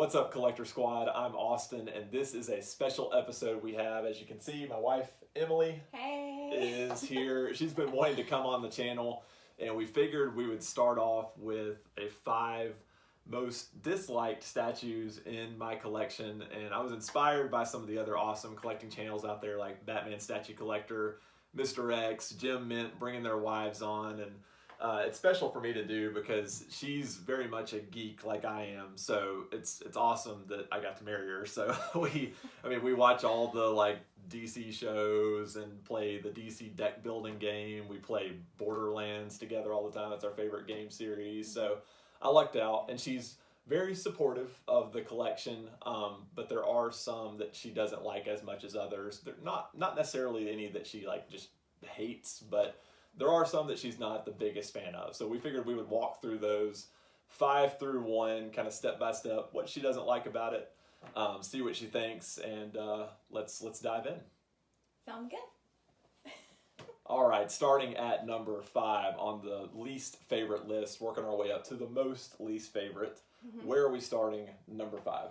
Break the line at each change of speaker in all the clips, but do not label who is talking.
What's up, Collector Squad? I'm Austin, and this is a special episode we have. As you can see, my wife, Emilie, is here. She's been wanting to come on the channel, and we figured we would start off with a 5 most disliked statues in my collection, and I was inspired by some of the other awesome collecting channels out there like Batman Statue Collector, Mr. X, Jim Mint bringing their wives on, and it's special for me to do because she's very much a geek like I am, so it's awesome that I got to marry her. So we watch all the like DC shows and play the DC deck building game. We play Borderlands together all the time. That's our favorite game series. So I lucked out, and she's very supportive of the collection, but there are some that she doesn't like as much as others. They're not necessarily any that she like just hates, but there are some that she's not the biggest fan of. So we figured we would walk through those 5 through 1, kind of step by step, what she doesn't like about it, see what she thinks, and let's dive in.
Sounds good.
All right, starting at number 5 on the least favorite list, working our way up to the most least favorite. Mm-hmm. Where are we starting? Number 5.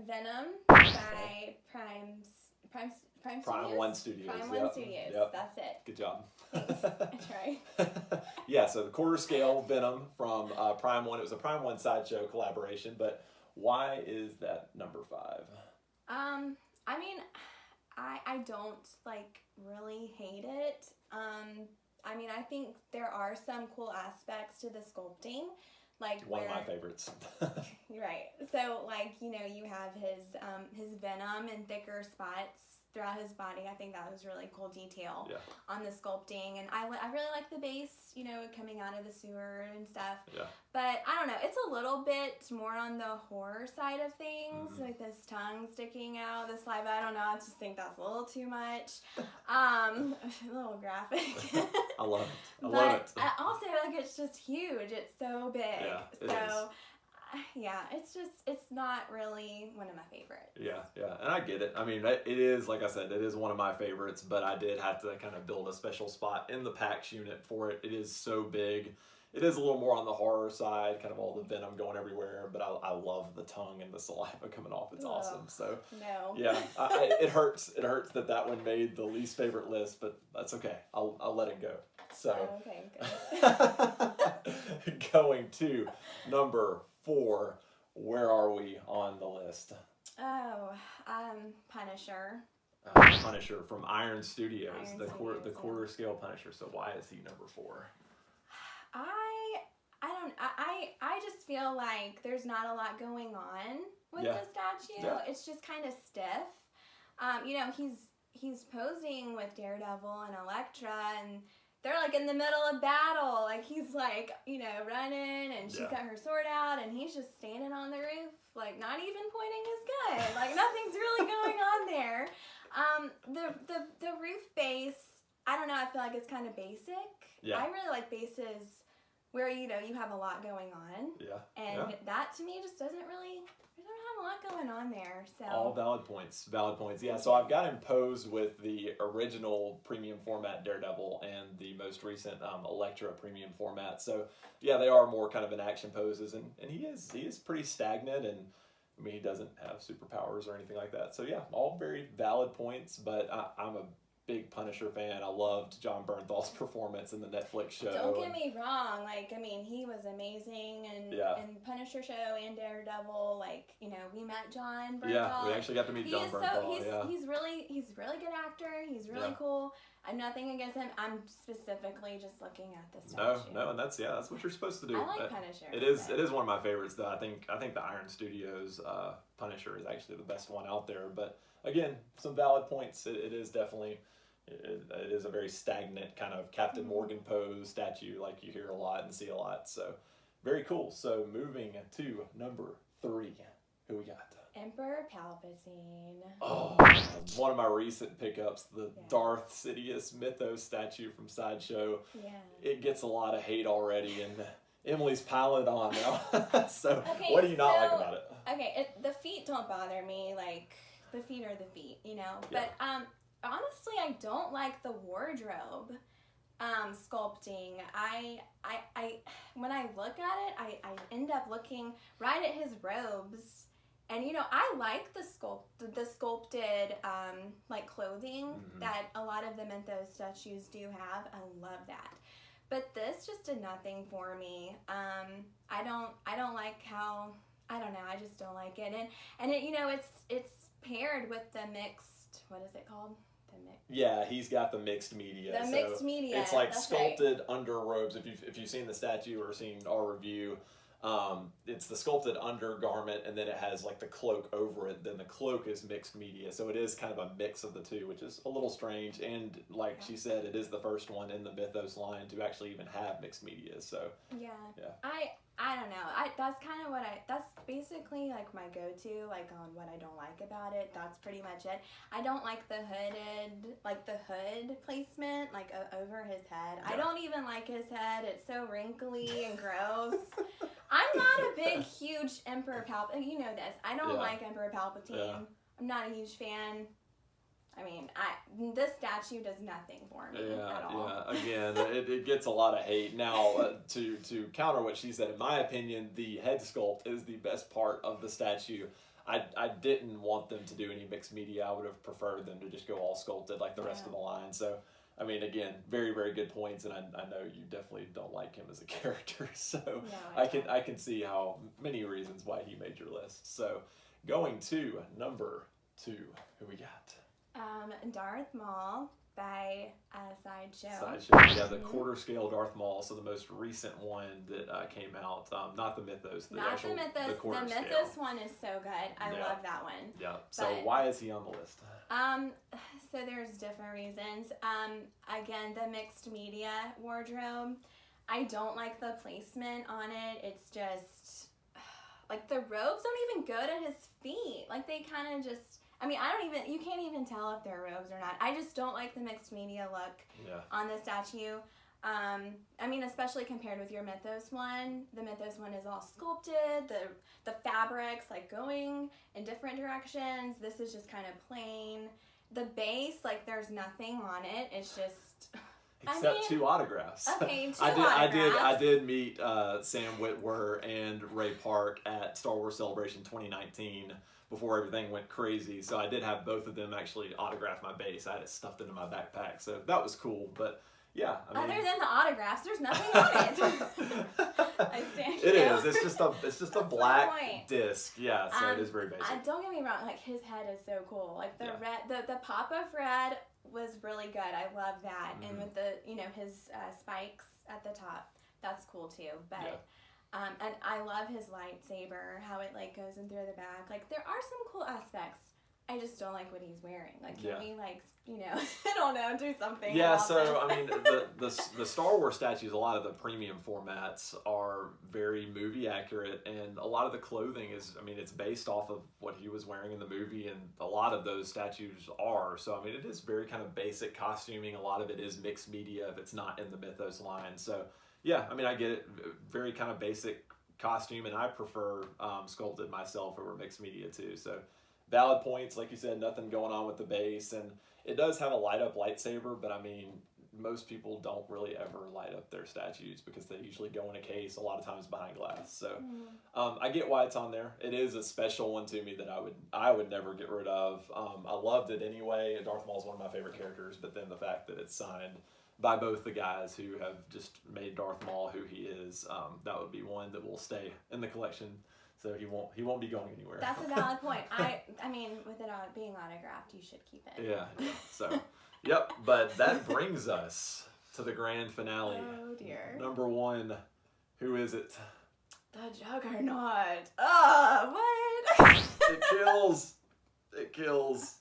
Venom by Prime
One Studios.
Prime One Studios.
Yep.
That's it.
Good job.
Thanks. I tried.
Yeah, so the quarter scale Venom from Prime One. It was a Prime One Sideshow collaboration, but why is that number 5?
I mean, I don't like really hate it. I mean, I think there are some cool aspects to the sculpting. Like
one of my favorites.
Right. So, like, you know, you have his venom and thicker spots throughout his body. I think that was really cool detail on the sculpting. And I really like the base, you know, coming out of the sewer and stuff. Yeah. But, I don't know, it's a little bit more on the horror side of things. Mm-hmm. Like this tongue sticking out, the saliva. I don't know. I just think that's a little too much. A little graphic.
I love it. I love it.
But also, like, it's just huge. It's so big.
Yeah, it is.
Yeah, it's not really one of my favorites.
Yeah, and I get it. I mean, it is, like I said, it is one of my favorites, but I did have to kind of build a special spot in the PAX unit for it. It is so big. It is a little more on the horror side, kind of all the venom going everywhere, but I love the tongue and the saliva coming off. It's awesome. So,
no.
Yeah, it hurts. It hurts that one made the least favorite list, but that's okay. I'll let it go. So,
okay, good.
Going to number 4, where are we on the list?
Oh, Punisher.
Punisher from Iron Studios, the quarter scale Punisher. So why is he number 4?
I just feel like there's not a lot going on with the statue. Yeah. It's just kind of stiff. You know, he's posing with Daredevil and Elektra, and they're like in the middle of battle. Like he's like, you know, running, and she's got her sword out, and he's just standing on the roof, like not even pointing his gun. Like nothing's really going on there. The roof base, I don't know. I feel like it's kind of basic. Yeah. I really like bases where, you know, you have a lot going on. Yeah. And that to me just doesn't really, we don't have a lot going on there. So
all valid points. Yeah, so I've got him posed with the original premium format Daredevil and the most recent Elektra premium format. So yeah, they are more kind of in action poses, and he is pretty stagnant, and I mean, he doesn't have superpowers or anything like that. So yeah, all very valid points, but I'm a big Punisher fan. I loved John Bernthal's performance in the Netflix show.
Don't get me wrong. Like, I mean, he was amazing in Punisher show and Daredevil. Like, you know, we met John Bernthal.
Yeah, we actually got to meet John Bernthal.
He's really good actor. He's really cool. I'm nothing against him. I'm specifically just looking at the statue.
No, and that's what you're supposed to do.
I like Punisher.
It is one of my favorites, though. I think the Iron Studios Punisher is actually the best one out there. But again, some valid points. It is definitely. It is a very stagnant kind of Captain Morgan pose statue, like you hear a lot and see a lot. So, very cool. So, moving to number 3, who we got?
Emperor Palpatine.
Oh, one of my recent pickups, the Darth Sidious Mythos statue from Sideshow. Yeah. It gets a lot of hate already, and Emily's piling it on now. So, what do you not like about it?
Okay, the feet don't bother me. Like, the feet are the feet, you know. But honestly, I don't like the wardrobe. sculpting. I when I look at it, I end up looking right at his robes. And I like the sculpted like clothing that a lot of the Mythos statues do have. I love that. But this just did nothing for me. I don't like how, I don't know, I just don't like it. And it, it's paired with the mixed, what is it called?
Yeah, he's got the mixed media.
The mixed media.
It's like sculpted under robes. If you've seen the statue or seen our review, it's the sculpted undergarment, and then it has like the cloak over it. Then the cloak is mixed media, so it is kind of a mix of the two, which is a little strange. And like she said, it is the first one in the Mythos line to actually even have mixed media. So
yeah. I don't know. That's kind of that's basically like my go-to, like on what I don't like about it. That's pretty much it. I don't like the hood placement, like over his head. Yeah. I don't even like his head. It's so wrinkly and gross. I'm not a big, huge Emperor Palpatine. You know this. I don't like Emperor Palpatine. Yeah. I'm not a huge fan. I mean, this statue does nothing for me at all.
Yeah, again, it gets a lot of hate. Now, to counter what she said, in my opinion, the head sculpt is the best part of the statue. I didn't want them to do any mixed media. I would have preferred them to just go all sculpted like the rest of the line. So, I mean, again, very, very good points, and I know you definitely don't like him as a character. So, no, I can see how many reasons why he made your list. So, going to number 2, who we got?
Darth Maul by Sideshow.
Yeah, the quarter scale Darth Maul, so the most recent one that came out. Not the Mythos. The
Mythos one is so good. I love that one.
Yeah. So why is he on the list?
So there's different reasons. Again, the mixed media wardrobe. I don't like the placement on it. It's just like the robes don't even go to his feet. Like they kind of just. I mean, you can't even tell if they're robes or not. I just don't like the mixed media look on the statue. I mean, especially compared with your Mythos one. The Mythos one is all sculpted, the fabrics like going in different directions. This is just kind of plain. The base, like there's nothing on it. It's just...
Except 2 autographs.
Okay, 2 autographs.
I did meet Sam Witwer and Ray Park at Star Wars Celebration 2019 before everything went crazy. So I did have both of them actually autograph my base. I had it stuffed into my backpack. So that was cool. But yeah.
Other than the autographs, there's nothing on it.
It is. It's just a black disc. Yeah, so it is very basic.
Don't get me wrong. Like his head is so cool. Like the red, the pop of red was really good. I love that. Mm-hmm. And with the his spikes at the top, that's cool too. But and I love his lightsaber, how it like goes in through the back. Like there are some cool aspects. I just don't like what he's wearing. Like can we like I don't know, do something.
Yeah,
about
so
this.
I mean the Star Wars statues, a lot of the premium formats are very movie accurate, and a lot of the clothing is, I mean, it's based off of what he was wearing in the movie, and a lot of those statues are. So I mean, it is very kind of basic costuming. A lot of it is mixed media if it's not in the Mythos line. So yeah, I mean, I get it. Very kind of basic costume, and I prefer sculpted myself over mixed media too. So valid points, like you said, nothing going on with the base, and it does have a light up lightsaber, but I mean, most people don't really ever light up their statues because they usually go in a case, a lot of times behind glass. So I get why it's on there. It is a special one to me that I would never get rid of. I loved it anyway. Darth Maul is one of my favorite characters, but then the fact that it's signed by both the guys who have just made Darth Maul who he is, that would be one that will stay in the collection. So he won't be going anywhere.
That's a valid point. I mean, with it being autographed, you should keep it.
Yeah. So, yep. But that brings us to the grand finale.
Oh dear.
Number 1, who is it?
The Juggernaut. What?
It kills.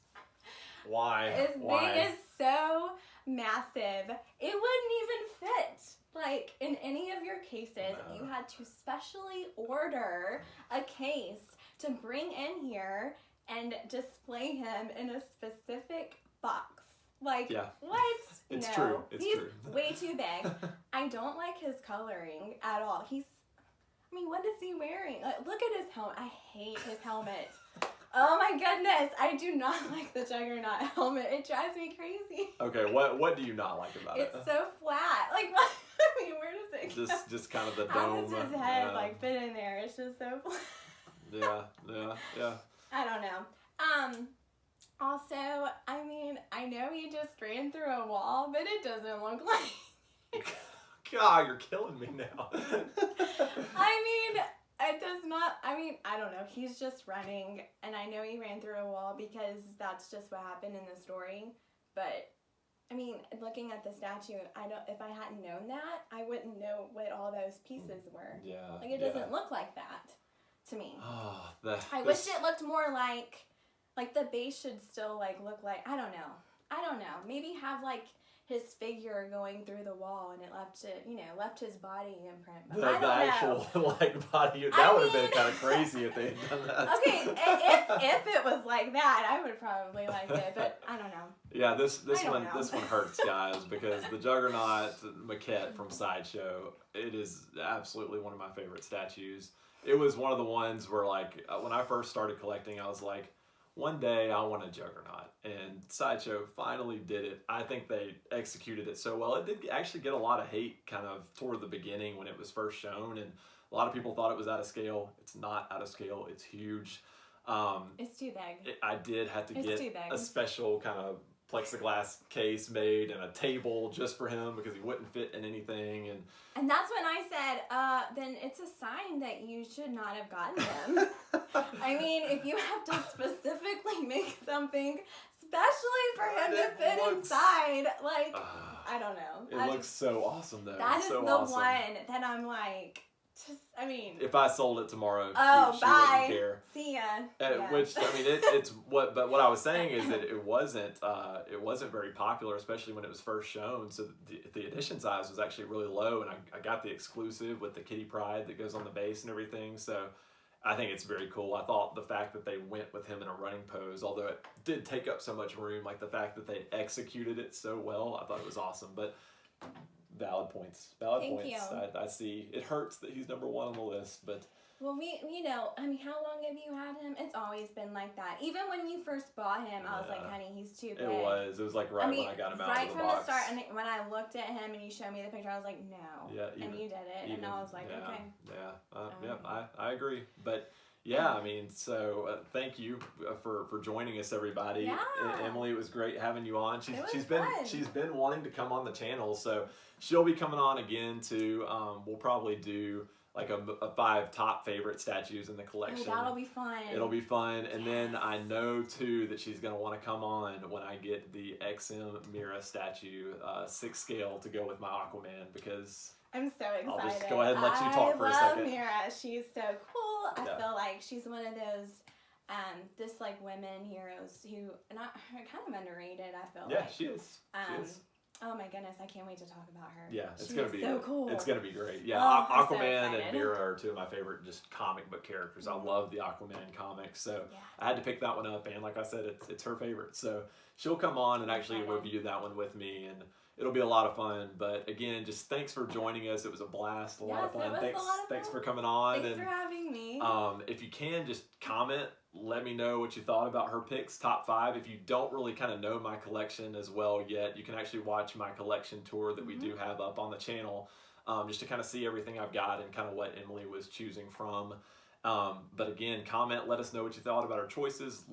Why?
His thing is so massive. It wouldn't even fit. Like, in any of your cases, you had to specially order a case to bring in here and display him in a specific box. Like, what?
It's true.
He's way too big. I don't like his coloring at all. What is he wearing? Look at his helmet. I hate his helmet. Oh my goodness, I do not like the Juggernaut helmet. It drives me crazy.
Okay, what do you not like about it?
It's so flat. Like, what? I mean, where does it go?
Just kind of the dome.
How does his head like fit in there? It's just so flat.
Yeah.
I don't know. Also, I mean, I know he just ran through a wall, but it doesn't look like.
God, you're killing me now.
I mean, it does not. I mean, I don't know. He's just running, and I know he ran through a wall because that's just what happened in the story. But I mean, looking at the statue, if I hadn't known that, I wouldn't know what all those pieces were.
Yeah.
Like, it doesn't look like that to me.
Oh,
I wish it looked more like the base should still like look like, I don't know. Maybe have like his figure going through the wall and it left his body imprint. But I don't know.
Actual like body. That would have been kind of crazy if they had done that.
Okay, if it was like that, I would probably like it, but I don't know.
Yeah, this one hurts, guys, because the Juggernaut Maquette from Sideshow, it is absolutely one of my favorite statues. It was one of the ones where, like, when I first started collecting, I was like, one day I want a Juggernaut, and Sideshow finally did it. I think they executed it so well. It did actually get a lot of hate kind of toward the beginning when it was first shown, and a lot of people thought it was out of scale. It's not out of scale. It's huge.
It's too big.
I did have to get a special kind of plexiglass case made and a table just for him because he wouldn't fit in anything.
And that's when I said, then it's a sign that you should not have gotten him. I mean, if you have to specifically make something especially for him to fit inside, like, I don't know.
It looks so awesome, though.
That is
so
the
awesome.
one that I'm like, I mean,
if I sold it tomorrow, she
bye.
wouldn't care.
See ya.
Yeah. Which, I mean, it's what. But what I was saying is that it wasn't very popular, especially when it was first shown. So the edition size was actually really low, and I got the exclusive with the Kitty Pryde that goes on the base and everything. So I think it's very cool. I thought the fact that they went with him in a running pose, although it did take up so much room, like the fact that they executed it so well, I thought it was awesome. But valid points.
Thank you.
I see. It hurts that he's number one on the list, but.
Well, I mean, how long have you had him? It's always been like that. Even when you first bought him, I was like, honey, he's too big.
It was like when I got him out of the box.
Right from the start, and when I looked at him and you showed me the picture, I was like, no.
Yeah,
and you did it, and I was like, okay.
Yeah, I agree. But yeah, I mean, so thank you for joining us, everybody.
Yeah.
Emilie, it was great having you on. She's
fun.
been wanting to come on the channel, so she'll be coming on again too. We'll probably do like a 5 top favorite statues in the collection.
Oh, that'll be fun.
It'll be fun. And then I know too that she's going to want to come on when I get the XM Mira statue 6 scale to go with my Aquaman, because
I'm so excited.
I'll just go ahead and let you talk for a second.
I love Mira. She's so cool. I feel like she's one of those just like women heroes who are kind of underrated, I feel like.
Yeah, she is. She is.
Oh my goodness, I can't wait to talk about her.
Yeah, it's gonna be
so cool.
It's gonna be great. Yeah, Aquaman and Mira are 2 of my favorite just comic book characters. I love the Aquaman comics, so I had to pick that one up, and like I said, it's her favorite. So she'll come on and actually review that one with me, and it'll be a lot of fun. But again, just thanks for joining us. It was a blast, a lot of fun. Thanks for coming on.
Thanks for having me.
If you can, just comment. Let me know what you thought about her picks, top 5. If you don't really kind of know my collection as well yet, you can actually watch my collection tour that we do have up on the channel, just to kind of see everything I've got and kind of what Emilie was choosing from. But again, comment, let us know what you thought about our choices.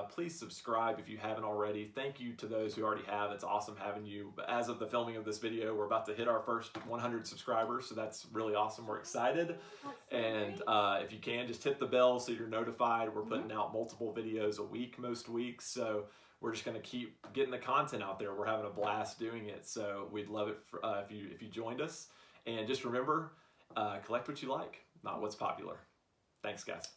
Please subscribe if you haven't already. Thank you to those who already have. It's awesome having you. But as of the filming of this video, we're about to hit our first 100 subscribers, so that's really awesome. We're excited. And if you can, just hit the bell so you're notified. We're putting out multiple videos a week most weeks, so we're just going to keep getting the content out there. We're having a blast doing it, so we'd love it if you joined us. And just remember, collect what you like, not what's popular. Thanks, guys.